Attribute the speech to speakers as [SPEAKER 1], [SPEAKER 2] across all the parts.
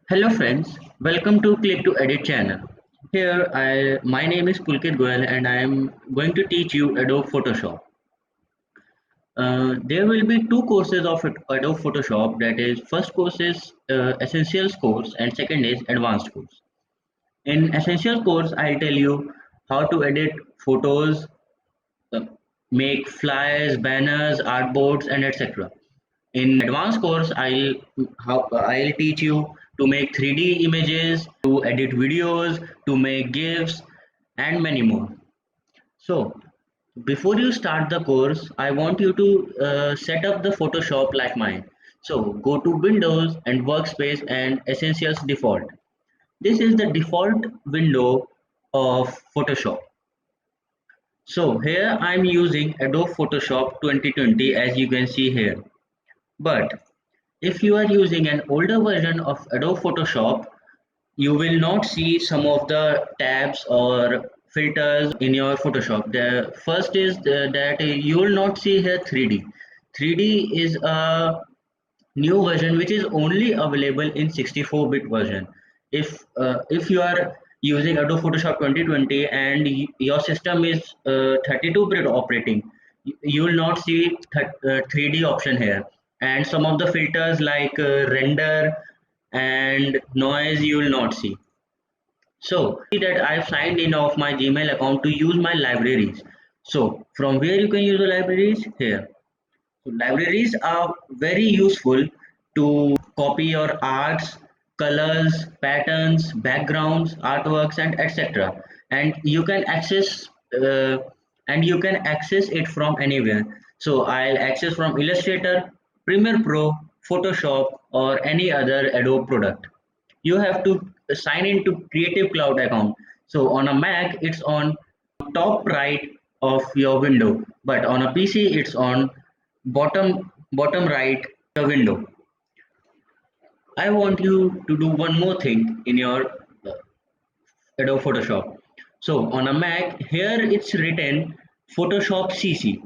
[SPEAKER 1] Hello friends, welcome to Click to Edit channel. My name is Pulkit Goyal and I am going to teach you Adobe Photoshop. There will be two courses of Adobe Photoshop. That is, first course is Essentials course and second is Advanced course. In Essentials course, I'll tell you how to edit photos, uh, make flyers, banners, artboards, and etc. In advanced course, I'll teach you to make 3D images, to edit videos, to make GIFs, and many more. So, before you start the course, I want you to set up the Photoshop like mine. So, go to Windows and Workspace and Essentials Default. This is the default window of Photoshop. So, here I'm using Adobe Photoshop 2020 as you can see here. But if you are using an older version of Adobe Photoshop, you will not see some of the tabs or filters in your Photoshop. The first is that you will not see here 3D. 3D is a new version which is only available in 64-bit version. If you are using Adobe Photoshop 2020 and your system is 32-bit operating, you will not see 3D option here, and some of the filters like render and noise you will not see. So see that I've signed in of my Gmail account to use my libraries. So from where you can use the libraries? Here. So libraries are very useful to copy your arts, colors, patterns, backgrounds, artworks, and etc. And you can access uh, it from anywhere. So I'll access from Illustrator, Premiere Pro, Photoshop, or any other Adobe product. You have to sign into Creative Cloud account. So on a Mac, it's on top right of your window, but on a PC, it's on bottom right the window. I want you to do one more thing in your uh, Adobe Photoshop. So on a Mac, here it's written Photoshop CC.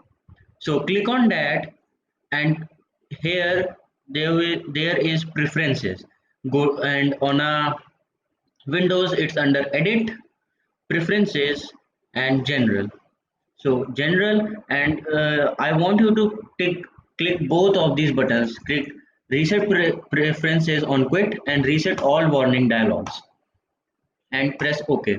[SPEAKER 1] So click on that, and here there is preferences. Go and on a Windows, it's under Edit, Preferences, and General. So general, and I want you to click both of these buttons. Click reset preferences on quit and reset all warning dialogs and press OK.